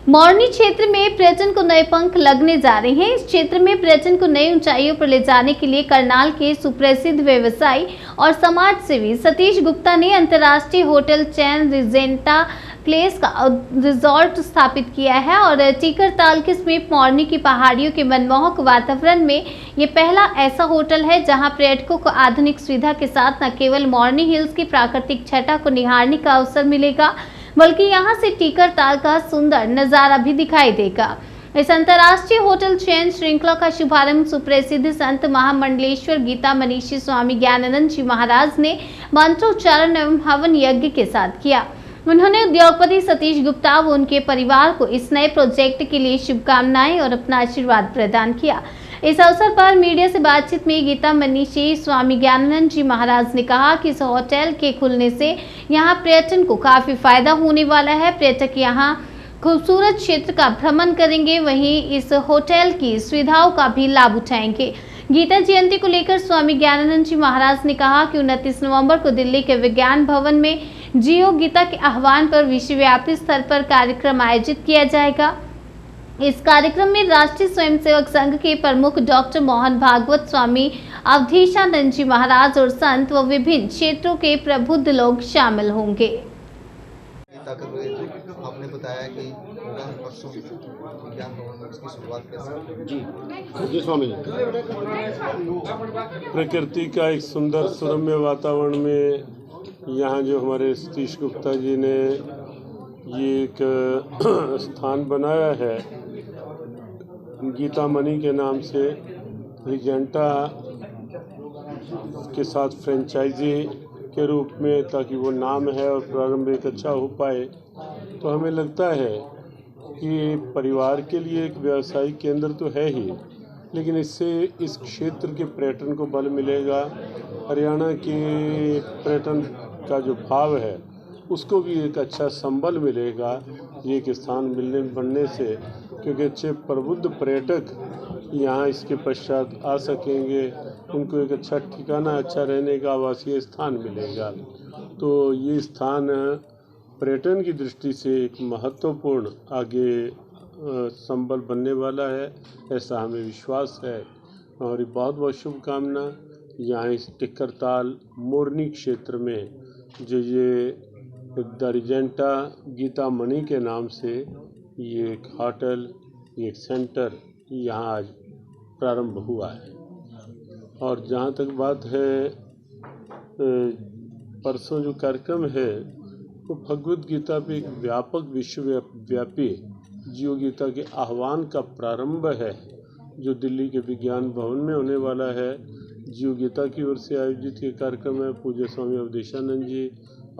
Morny क्षेत्र में पर्यटन को नए पंख लगने जा रहे हैं। इस क्षेत्र में पर्यटन को नई ऊंचाइयों पर ले जाने के लिए करनाल के सुप्रसिद्ध व्यवसायी और समाज सेवी सतीश गुप्ता ने अंतर्राष्ट्रीय होटल चैन रिजेंटा प्लेस का रिजॉर्ट स्थापित किया है और टीकरताल के समीप मॉर्नी की पहाड़ियों के मनमोहक वातावरण में ये पहला ऐसा होटल है जहां पर्यटकों को आधुनिक सुविधा के साथ न केवल मॉर्नी हिल्स की प्राकृतिक छटा को निहारने का अवसर मिलेगा, बल्कि यहां से टीकरताल का सुंदर नजारा भी दिखाई देगा। इस अंतर्राष्ट्रीय होटल चैन श्रृंखला का शुभारंभ सुप्रसिद्ध संत महामंडलेश्वर गीता मनीषी स्वामी ज्ञानानंद जी महाराज ने मंत्रोच्चारण एवं हवन यज्ञ के साथ किया। उन्होंने उद्योगपति सतीश गुप्ता व उनके परिवार को इस नए प्रोजेक्ट के लिए शुभकामनाएं और अपना आशीर्वाद प्रदान किया। इस अवसर पर मीडिया से बातचीत में गीता मनीषी स्वामी ज्ञानानंद जी महाराज ने कहा कि इस होटल के खुलने से यहाँ पर्यटन को काफी फायदा होने वाला है। पर्यटक यहाँ खूबसूरत क्षेत्र का भ्रमण करेंगे, वहीं इस होटल की सुविधाओं का भी लाभ उठाएंगे। गीता जयंती को लेकर स्वामी ज्ञानानंद जी महाराज ने कहा कि 29 नवंबर को दिल्ली के विज्ञान भवन में जियो गीता के आह्वान पर विश्वव्यापी स्तर पर कार्यक्रम आयोजित किया जाएगा। इस कार्यक्रम में राष्ट्रीय स्वयंसेवक संघ के प्रमुख डॉक्टर मोहन भागवत, स्वामी अवधेशानंद जी महाराज और संत व विभिन्न क्षेत्रों के प्रबुद्ध लोग शामिल होंगे। आपने बताया कि परसों विज्ञान भवन में इसकी शुरुआत कैसे? जी स्वामी जी। प्रकृति का एक सुंदर सुरम्य वातावरण में यहाँ जो हमारे सतीश गुप्ता जी ने ये एक स्थान बनाया है गीता मनी के नाम से, रिजेंटा के साथ फ्रेंचाइजी के रूप में, ताकि वो नाम है और प्रारंभ एक अच्छा हो पाए। तो हमें लगता है कि परिवार के लिए एक व्यावसायिक केंद्र तो है ही, लेकिन इससे इस क्षेत्र के पर्यटन को बल मिलेगा। हरियाणा के पर्यटन का जो भाव है उसको भी एक अच्छा संबल मिलेगा ये एक स्थान बनने से, क्योंकि अच्छे प्रबुद्ध पर्यटक यहाँ इसके पश्चात आ सकेंगे, उनको एक अच्छा ठिकाना, अच्छा रहने का आवासीय स्थान मिलेगा। तो ये स्थान पर्यटन की दृष्टि से एक महत्वपूर्ण आगे संबल बनने वाला है, ऐसा हमें विश्वास है। और ये बहुत बहुत शुभकामना यहाँ इस टीकरताल मोरनी क्षेत्र में जो ये द रिजेंटा गीता मणि के नाम से ये एक होटल, एक सेंटर यहाँ आज प्रारंभ हुआ है। और जहाँ तक बात है परसों जो कार्यक्रम है वो भगवद गीता पे एक व्यापक विश्वव्यापी जियो गीता के आह्वान का प्रारंभ है, जो दिल्ली के विज्ञान भवन में होने वाला है। जियो गीता की ओर से आयोजित ये कार्यक्रम है। पूज्य स्वामी अवधेशानंद जी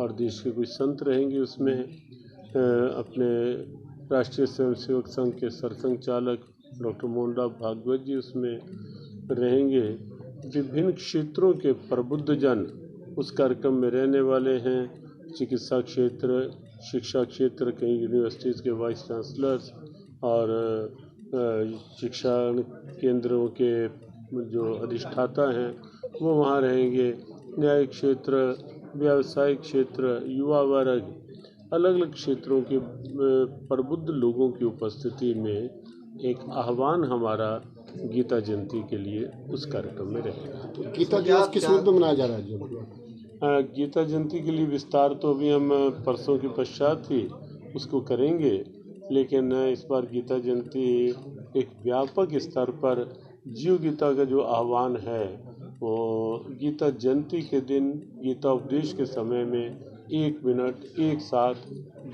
और देश के कुछ संत रहेंगे उसमें। अपने राष्ट्रीय स्वयंसेवक संघ के सरसंघ चालक डॉक्टर मोहनराव भागवत जी उसमें रहेंगे। विभिन्न क्षेत्रों के प्रबुद्ध जन उस कार्यक्रम में रहने वाले हैं। चिकित्सा क्षेत्र, शिक्षा क्षेत्र, कई यूनिवर्सिटीज़ के वाइस चांसलर्स और शिक्षा केंद्रों के जो अधिष्ठाता हैं वो वहाँ रहेंगे। न्यायिक क्षेत्र, व्यावसायिक क्षेत्र, युवा वर्ग, अलग अलग क्षेत्रों के प्रबुद्ध लोगों की उपस्थिति में एक आह्वान हमारा गीता जयंती के लिए उस कार्यक्रम में रहेगा। गीता दिवस किस रूप में मनाया जा रहा है? गीता जयंती के लिए विस्तार तो अभी हम परसों के पश्चात ही उसको करेंगे, लेकिन इस बार गीता जयंती एक व्यापक स्तर पर जियो गीता का जो आह्वान है वो गीता जयंती के दिन गीता उपदेश के समय में 1 मिनट एक साथ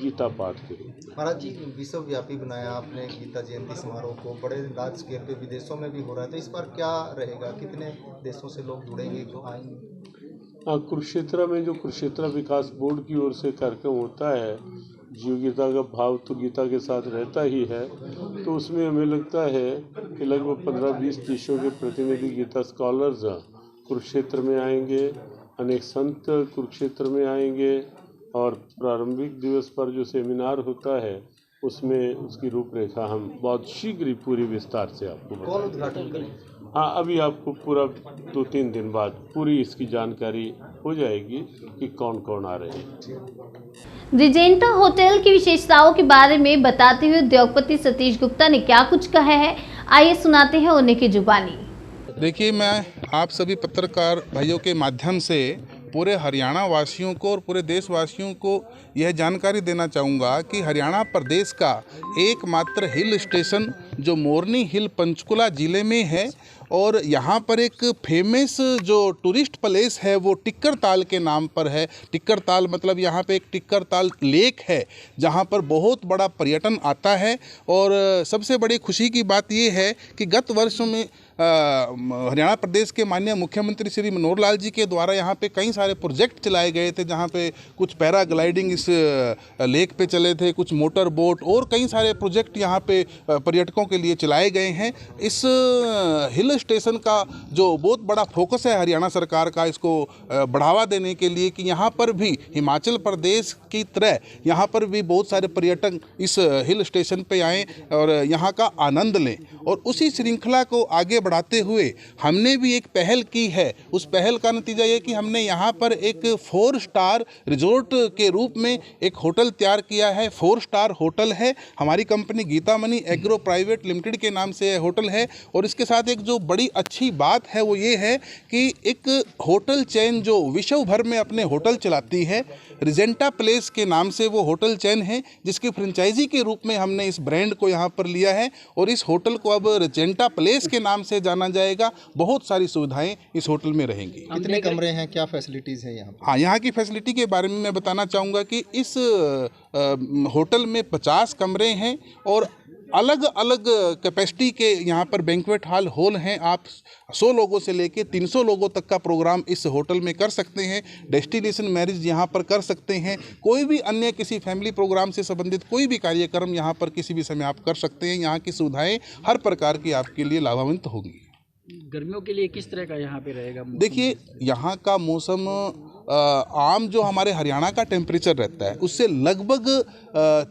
गीता पाठ करें। महाराज जी, विश्वव्यापी बनाया आपने गीता जयंती समारोह को, बड़े राज स्केल पे विदेशों में भी हो रहा है, तो इस बार क्या रहेगा? कितने देशों से लोग जुड़ेंगे, तो आएंगे? कुरुक्षेत्र में जो कुरुक्षेत्र विकास बोर्ड की ओर से कार्यक्रम होता है, जियो गीता का भाव तो गीता के साथ रहता ही है, तो उसमें हमें लगता है कि लगभग 15-20 देशों के प्रतिनिधि गीता स्कॉलर्स कुरुक्षेत्र में आएंगे, अनेक संत कुरुक्षेत्र में आएंगे और प्रारंभिक दिवस पर जो सेमिनार होता है उसमें उसकी रूपरेखा हम बहुत शीघ्र ही पूरी विस्तार से आपको कौन उद्घाटन करें? हाँ, अभी आपको पूरा 2-3 दिन बाद पूरी इसकी जानकारी हो जाएगी कि कौन कौन आ रहे हैं। रिजेंटा होटल की विशेषताओं के बारे में बताते हुए उद्योगपति सतीश गुप्ता ने क्या कुछ कहा है, आइए सुनाते हैं उन्हीं की जुबानी। देखिए, मैं आप सभी पत्रकार भाइयों के माध्यम से पूरे हरियाणा वासियों को और पूरे देशवासियों को यह जानकारी देना चाहूँगा कि हरियाणा प्रदेश का एकमात्र हिल स्टेशन जो मोरनी हिल पंचकुला ज़िले में है और यहाँ पर एक फेमस जो टूरिस्ट प्लेस है वो टिक्कर ताल के नाम पर है। टिक्कर ताल मतलब यहाँ पे एक टिक्कर ताल लेक है जहाँ पर बहुत बड़ा पर्यटन आता है। और सबसे बड़ी खुशी की बात ये है कि गत वर्ष में हरियाणा प्रदेश के माननीय मुख्यमंत्री श्री मनोहर लाल जी के द्वारा यहाँ पे कई सारे प्रोजेक्ट चलाए गए थे, जहाँ पे कुछ पैराग्लाइडिंग इस लेक पे चले थे, कुछ मोटर बोट और कई सारे प्रोजेक्ट यहाँ पे पर्यटकों के लिए चलाए गए हैं। इस हिल स्टेशन का जो बहुत बड़ा फोकस है हरियाणा सरकार का, इसको बढ़ावा देने के लिए कि यहाँ पर भी हिमाचल प्रदेश की तरह यहाँ पर भी बहुत सारे पर्यटक इस हिल स्टेशन पे आएँ और यहाँ का आनंद लें। और उसी श्रृंखला को आगे बढ़ाते हुए हमने भी एक पहल की है। उस पहल का नतीजा ये कि हमने यहाँ पर एक 4 स्टार रिजॉर्ट के रूप में एक होटल तैयार किया है। 4 स्टार होटल है, हमारी company Geeta money agro private limited के नाम से होटल है। और इसके साथ एक जो बड़ी अच्छी बात है वो ये है कि एक होटल चेन जो विश्व भर में अपने होटल चलाती है, रिजेंटा प्लेस के नाम से वो होटल चेन है, जिसकी फ्रेंचाइजी के रूप में हमने इस ब्रांड को यहाँ पर लिया है और इस होटल को अब रिजेंटा प्लेस के नाम से जाना जाएगा। बहुत सारी सुविधाएं इस होटल में रहेंगी। कितने कमरे हैं, क्या फैसिलिटीज़ हैं यहाँ पर? हाँ, यहाँ की फैसिलिटी के बारे में मैं बताना चाहूँगा कि इस होटल में 50 कमरे हैं और अलग अलग कैपेसिटी के यहाँ पर बैंक्वेट हॉल हैं। आप 100 लोगों से लेके 300 लोगों तक का प्रोग्राम इस होटल में कर सकते हैं। डेस्टिनेशन मैरिज यहाँ पर कर सकते हैं। कोई भी अन्य किसी फैमिली प्रोग्राम से संबंधित कोई भी कार्यक्रम यहाँ पर किसी भी समय आप कर सकते हैं। यहाँ की सुविधाएं हर प्रकार की आपके लिए लाभान्वित होंगी। गर्मियों के लिए किस तरह का यहाँ पे रहेगा मौसम? देखिए, यहाँ का मौसम आम जो हमारे हरियाणा का टेम्परेचर रहता है उससे लगभग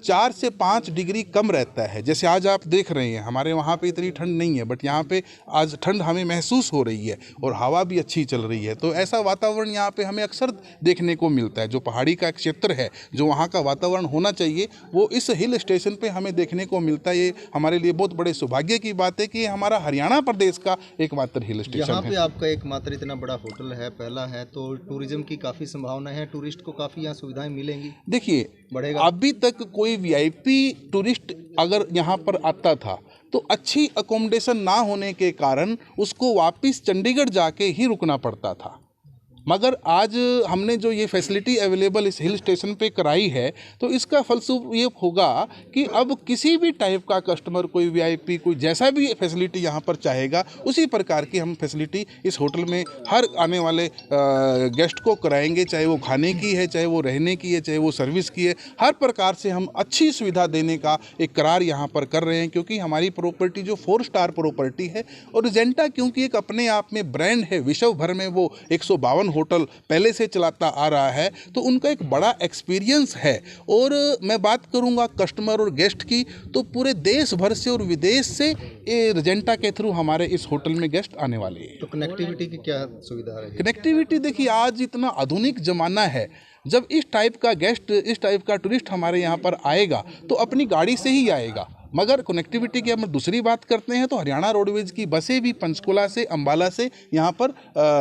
4 से 5 डिग्री कम रहता है। जैसे आज आप देख रहे हैं हमारे वहाँ पे इतनी ठंड नहीं है, बट यहाँ पे आज ठंड हमें महसूस हो रही है और हवा भी अच्छी चल रही है। तो ऐसा वातावरण यहाँ पे हमें अक्सर देखने को मिलता है। जो पहाड़ी का क्षेत्र है, जो वहाँ का वातावरण होना चाहिए, वो इस हिल स्टेशन पे हमें देखने को मिलता है। ये हमारे लिए बहुत बड़े सौभाग्य की बात है कि ये हमारा हरियाणा प्रदेश का एकमात्र हिल स्टेशन यहाँ पे है। आपका एकमात्र इतना बड़ा होटल है, पहला है, तो टूरिज्म की काफ़ी संभावना है, टूरिस्ट को काफ़ी यहाँ सुविधाएं मिलेंगी। देखिए, बढ़ेगा। अभी तक कोई वीआईपी टूरिस्ट अगर यहाँ पर आता था तो अच्छी अकोमोडेशन ना होने के कारण उसको वापस चंडीगढ़ जाके ही रुकना पड़ता था। मगर आज हमने जो ये फैसिलिटी अवेलेबल इस हिल स्टेशन पे कराई है तो इसका फलस्वरूप ये होगा कि अब किसी भी टाइप का कस्टमर, कोई वीआईपी, कोई जैसा भी फैसिलिटी यहाँ पर चाहेगा, उसी प्रकार की हम फैसिलिटी इस होटल में हर आने वाले गेस्ट को कराएंगे। चाहे वो खाने की है, चाहे वो रहने की है, चाहे वो सर्विस की है, हर प्रकार से हम अच्छी सुविधा देने का एक करार यहाँ पर कर रहे हैं। क्योंकि हमारी प्रॉपर्टी जो 4 स्टार प्रॉपर्टी है और रिजेंटा क्योंकि एक अपने आप में ब्रांड है, विश्व भर में वो 152 होटल पहले से चलाता आ रहा है, तो उनका एक बड़ा एक्सपीरियंस है। और मैं बात करूंगा कस्टमर और गेस्ट की, तो पूरे देश भर से और विदेश से ये रिजेंटा के थ्रू हमारे इस होटल में गेस्ट आने वाले हैं। तो कनेक्टिविटी की क्या सुविधा है? कनेक्टिविटी देखिए, आज इतना आधुनिक ज़माना है, जब इस टाइप का गेस्ट, इस टाइप का टूरिस्ट हमारे यहाँ पर आएगा तो अपनी गाड़ी से ही आएगा। मगर कनेक्टिविटी की हम दूसरी बात करते हैं तो हरियाणा रोडवेज की बसें भी पंचकुला से, अंबाला से यहाँ पर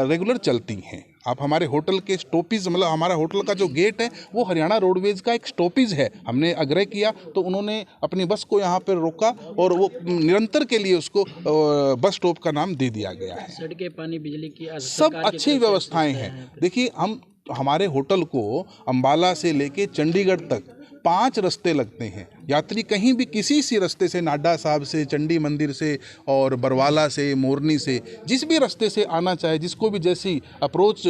रेगुलर चलती हैं। आप हमारे होटल के स्टॉपेज, मतलब हमारा होटल का जो गेट है वो हरियाणा रोडवेज का एक स्टॉपेज है। हमने आग्रह किया तो उन्होंने अपनी बस को यहाँ पर रोका और वो निरंतर के लिए उसको बस स्टॉप का नाम दे दिया गया है। सड़कें, पानी, बिजली की सब अच्छी व्यवस्थाएं हैं। देखिए, हमारे होटल को अंबाला से लेके चंडीगढ़ तक 5 रास्ते लगते हैं। यात्री कहीं भी किसी सी रास्ते से, नाडा साहब से, चंडी मंदिर से और बरवाला से, मोरनी से, जिस भी रास्ते से आना चाहे, जिसको भी जैसी अप्रोच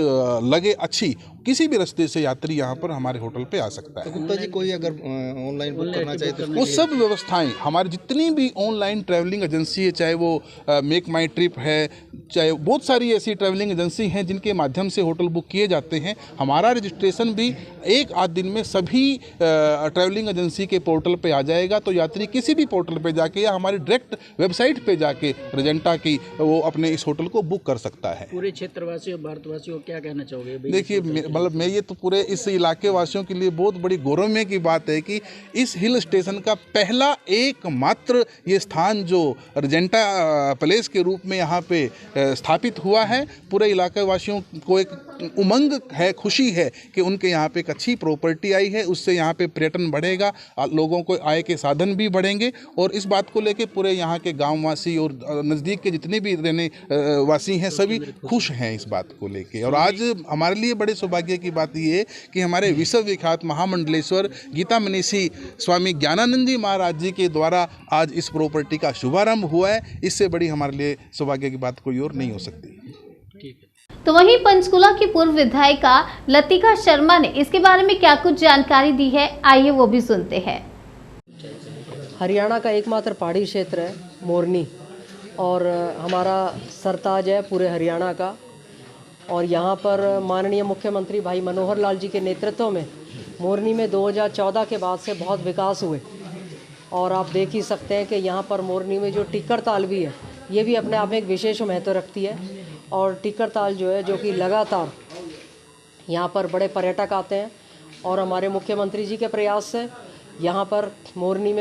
लगे अच्छी, किसी भी रास्ते से यात्री यहाँ पर हमारे होटल पे आ सकता है। तो गुप्ता जी, कोई अगर ऑनलाइन बुक करना चाहे तो वो सब व्यवस्थाएं हमारी जितनी भी ऑनलाइन ट्रैवलिंग एजेंसी है, चाहे वो मेक माई ट्रिप है, चाहे बहुत सारी ऐसी ट्रैवलिंग एजेंसी हैं जिनके माध्यम से होटल बुक किए जाते हैं। हमारा रजिस्ट्रेशन भी 1 आध दिन में सभी ट्रैवलिंग एजेंसी के पोर्टल पे आ जाएगा तो यात्री किसी भी पोर्टल पे जाके या हमारी डायरेक्ट वेबसाइट पे जाके रजंटा की वो अपने इस होटल को बुक कर सकता है। पूरे क्षेत्रवासियों भारतवासियों को क्या कहना चाहोगे? देखिए मतलब मैं ये तो पूरे इस इलाके वासियों के लिए बहुत बड़ी गौरव की बात है कि इस हिल स्टेशन का पहला एकमात्र ये स्थान जो रजंटा पैलेस के रूप में यहाँ पे स्थापित हुआ है। पूरे इलाके वासियों को एक उमंग है, खुशी है कि उनके यहाँ पे एक अच्छी प्रॉपर्टी आई है, उससे यहाँ पे पर्यटन बढ़ेगा, लोगों को आय के साधन भी बढ़ेंगे और इस बात को लेके पूरे यहाँ के गाँववासी और नज़दीक के जितने भी रहने वासी हैं सभी खुश हैं इस बात को लेके। और आज हमारे लिए बड़े सौभाग्य की बात ये है कि हमारे विश्व विख्यात महामंडलेश्वर गीता मनीषी स्वामी ज्ञानानंद जी महाराज जी के द्वारा आज इस प्रॉपर्टी का शुभारंभ हुआ है। इससे बड़ी हमारे लिए सौभाग्य की बात कोई और नहीं हो सकती। ठीक है। तो वहीं पंचकुला की पूर्व विधायिका लतिका शर्मा ने इसके बारे में क्या कुछ जानकारी दी है, आइए वो भी सुनते हैं। हरियाणा का एकमात्र पहाड़ी क्षेत्र है मोरनी और हमारा सरताज है पूरे हरियाणा का। और यहाँ पर माननीय मुख्यमंत्री भाई मनोहर लाल जी के नेतृत्व में मोरनी में 2014 के बाद से बहुत विकास हुए और आप देख ही सकते हैं कि यहाँ पर मोरनी में जो टिक्कर ताल भी है ये भी अपने आप में एक विशेष महत्व रखती है। और टिक्कर ताल जो है जो कि लगातार यहाँ पर बड़े पर्यटक आते हैं और हमारे मुख्यमंत्री जी के प्रयास से यहाँ पर मोरनी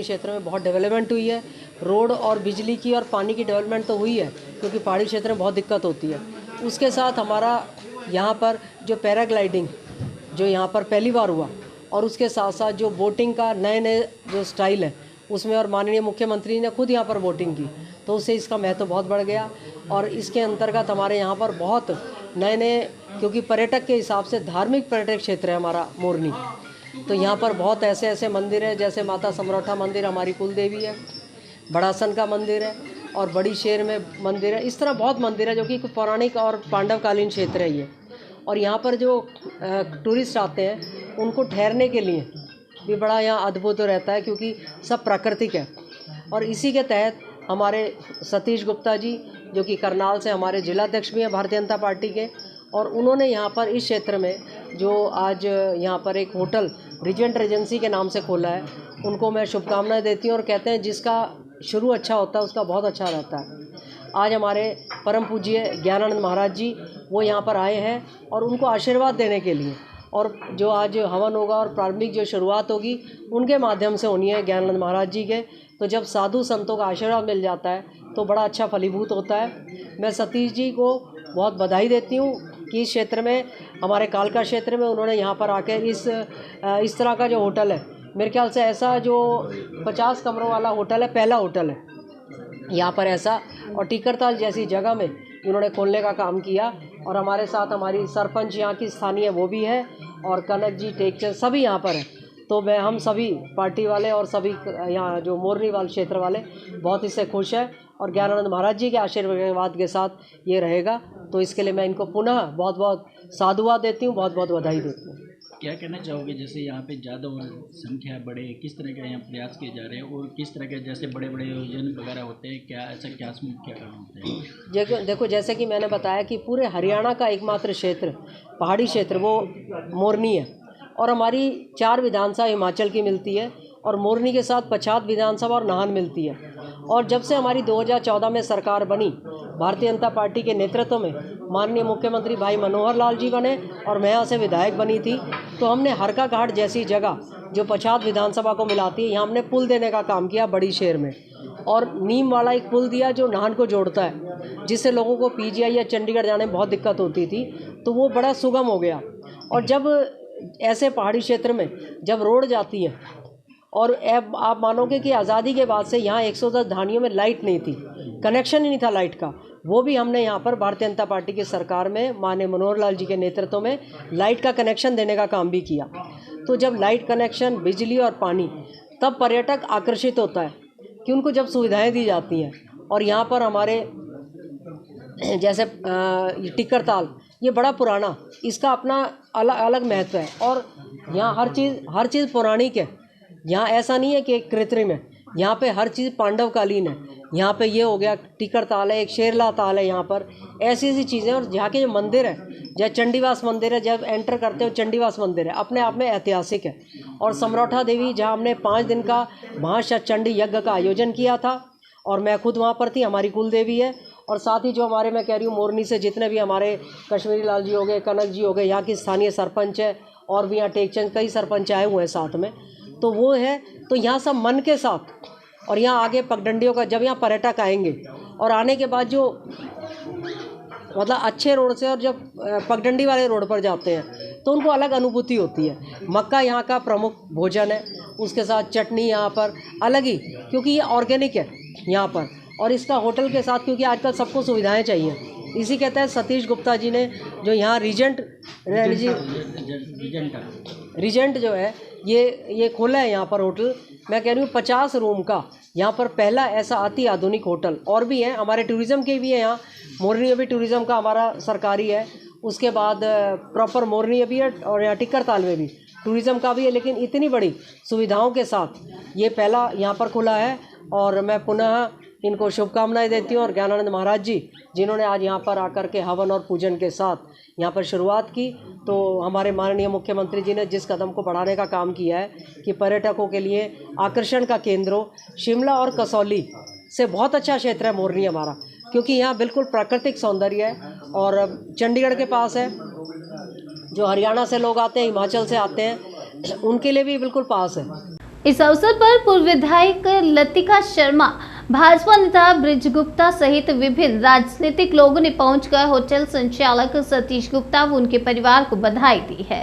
क्षेत्र में बहुत डेवलपमेंट हुई है। रोड और बिजली की और पानी की डेवलपमेंट तो हुई है क्योंकि पहाड़ी क्षेत्र में बहुत दिक्कत होती है। उसके साथ हमारा यहाँ पर जो पैराग्लाइडिंग जो यहाँ पर पहली बार हुआ और उसके साथ साथ जो बोटिंग का नए जो स्टाइल है उसमें और माननीय मुख्यमंत्री ने खुद यहाँ पर बोटिंग की तो उससे इसका महत्व बहुत बढ़ गया। और इसके अंतर्गत हमारे यहाँ पर बहुत नए क्योंकि पर्यटक के हिसाब से धार्मिक पर्यटक क्षेत्र है हमारा मोरनी, तो यहाँ पर बहुत ऐसे मंदिर है जैसे माता समरौठा मंदिर हमारी कुल देवी है, बड़ासन का मंदिर है और बड़ी शेर में मंदिर है। इस तरह बहुत मंदिर है जो कि पौराणिक और पांडवकालीन क्षेत्र है ये। और यहाँ पर जो टूरिस्ट आते हैं उनको ठहरने के लिए भी बड़ा यहाँ अद्भुत रहता है क्योंकि सब प्राकृतिक है। और इसी के तहत हमारे सतीश गुप्ता जी जो कि करनाल से हमारे जिलाध्यक्ष भी हैं भारतीय जनता पार्टी के, और उन्होंने यहाँ पर इस क्षेत्र में जो आज यहाँ पर एक होटल रिजेंट रेजेंसी के नाम से खोला है उनको मैं शुभकामनाएं देती हूँ और कहते हैं जिसका शुरू अच्छा होता है उसका बहुत अच्छा रहता है। आज हमारे परम पूज्य ज्ञानानंद महाराज जी वो यहाँ पर आए हैं और उनको आशीर्वाद देने के लिए, और जो आज हवन होगा और प्रारंभिक जो शुरुआत होगी उनके माध्यम से होनी है ज्ञानानंद महाराज जी के। तो जब साधु संतों का आशीर्वाद मिल जाता है तो बड़ा अच्छा फलीभूत होता है। मैं सतीश जी को बहुत बधाई देती हूँ कि इस क्षेत्र में हमारे कालका क्षेत्र में उन्होंने यहाँ पर आकर इस तरह का जो होटल है, मेरे ख्याल से ऐसा जो 50 कमरों वाला होटल है, पहला होटल है यहाँ पर ऐसा, और टिक्करताल जैसी जगह में उन्होंने खोलने का काम किया। और हमारे साथ हमारी सरपंच यहाँ की स्थानीय वो भी है और कनक जी टेकचंद सभी यहाँ पर हैं। तो हम सभी पार्टी वाले और सभी यहाँ जो मोरनी वाले क्षेत्र वाले बहुत इससे खुश है और ज्ञानानंद महाराज जी के आशीर्वाद के साथ ये रहेगा। तो इसके लिए मैं इनको पुनः बहुत बहुत साधुवाद देती हूँ, बहुत बहुत बधाई देती हूँ। क्या कहना चाहोगे जैसे यहाँ पे ज़्यादा संख्या बढ़े, किस तरह का यहाँ प्रयास किए जा रहे हैं और किस तरह के जैसे बड़े बड़े आयोजन वगैरह होते हैं, क्या ऐसा क्या कारण होते हैं? देखो जैसे कि मैंने बताया कि पूरे हरियाणा का एकमात्र क्षेत्र पहाड़ी क्षेत्र वो मोरनी है और हमारी 4 विधानसभा हिमाचल की मिलती है और मोरनी के साथ पच्छाद विधानसभा और नाहन मिलती है। और जब से हमारी 2014 में सरकार बनी भारतीय जनता पार्टी के नेतृत्व में माननीय मुख्यमंत्री भाई मनोहर लाल जी बने और मैं यहाँ से विधायक बनी थी, तो हमने हरका घाट जैसी जगह जो पच्छाद विधानसभा को मिलाती है यहाँ हमने पुल देने का काम किया बड़ी शहर में, और नीम वाला एक पुल दिया जो नाहन को जोड़ता है, जिससे लोगों को पीजीआई या चंडीगढ़ जाने में बहुत दिक्कत होती थी, तो वो बड़ा सुगम हो गया। और जब ऐसे पहाड़ी क्षेत्र में जब रोड जाती है और अब आप मानोगे कि आज़ादी के बाद से यहाँ 110 ढाणियों में लाइट नहीं थी, कनेक्शन ही नहीं था लाइट का, वो भी हमने यहाँ पर भारतीय जनता पार्टी की सरकार में माननीय मनोहर लाल जी के नेतृत्व में लाइट का कनेक्शन देने का काम भी किया। तो जब लाइट कनेक्शन, बिजली और पानी, तब पर्यटक आकर्षित होता है कि उनको जब सुविधाएं दी जाती हैं। और यहाँ पर हमारे जैसे टिक्करताल ये बड़ा पुराना, इसका अपना अलग महत्व है और यहाँ हर चीज़ पौराणिक है। यहाँ ऐसा नहीं है कि कृत्रिम है, यहाँ पे हर चीज़ पांडवकालीन है। यहाँ पे ये हो गया टिकर ताल है, एक शेरला ताल है यहाँ पर, ऐसी ऐसी चीज़ें। और यहाँ के जो मंदिर है, जहाँ चंडीवास मंदिर है, जब एंटर करते हो चंडीवास मंदिर है, अपने आप में ऐतिहासिक है। और समरौठा देवी, जहाँ हमने 5 दिन का महाचंडी यज्ञ का आयोजन किया था और मैं खुद वहाँ पर थी, हमारी कुल देवी है। और साथ ही जो हमारे, मैं कह रही हूँ, मोरनी से जितने भी हमारे कश्मीरी लाल जी हो गए, कनक जी हो गए, यहाँ की स्थानीय सरपंच है, और भी यहाँ टेकचंद कई सरपंच आए हुए हैं साथ में, तो वो है। तो यहाँ सब मन के साथ, और यहाँ आगे पगडंडियों का, जब यहाँ पर्यटक आएंगे और आने के बाद जो मतलब अच्छे रोड से और जब पगडंडी वाले रोड पर जाते हैं तो उनको अलग अनुभूति होती है। मक्का यहाँ का प्रमुख भोजन है, उसके साथ चटनी यहाँ पर अलग ही, क्योंकि ये ऑर्गेनिक है यहाँ पर। और इसका होटल के साथ, क्योंकि आजकल सबको सुविधाएं चाहिए, इसी के तहत सतीश गुप्ता जी ने जो यहाँ रीजेंट जो है ये खोला है यहाँ पर होटल। मैं कह रही हूँ 50 रूम का यहाँ पर पहला ऐसा अति आधुनिक होटल। और भी हैं हमारे, टूरिज़्म के भी है यहाँ, मोरनी में भी टूरिज़्म का हमारा सरकारी है, उसके बाद प्रॉपर मोरनी भी है, और यहाँ टिक्कर ताल में भी टूरिज़्म का भी है। लेकिन इतनी बड़ी सुविधाओं के साथ ये पहला यहाँ पर खुला है। और मैं पुनः इनको शुभकामनाएं देती हूँ। और ज्ञानानंद महाराज जी, जिन्होंने आज यहाँ पर आकर के हवन और पूजन के साथ यहाँ पर शुरुआत की, तो हमारे माननीय मुख्यमंत्री जी ने जिस कदम को बढ़ाने का काम किया है कि पर्यटकों के लिए आकर्षण का केंद्र हो, शिमला और कसौली से बहुत अच्छा क्षेत्र है मोरनी हमारा, क्योंकि यहाँ बिल्कुल प्राकृतिक सौंदर्य है। और चंडीगढ़ के पास है, जो हरियाणा से लोग आते हैं, हिमाचल से आते हैं, उनके लिए भी बिल्कुल पास है। इस अवसर पर पूर्व विधायक लतिका शर्मा, भाजपा नेता ब्रिज गुप्ता सहित विभिन्न राजनीतिक लोगों ने पहुंचकर होटल संचालक सतीश गुप्ता व उनके परिवार को बधाई दी है।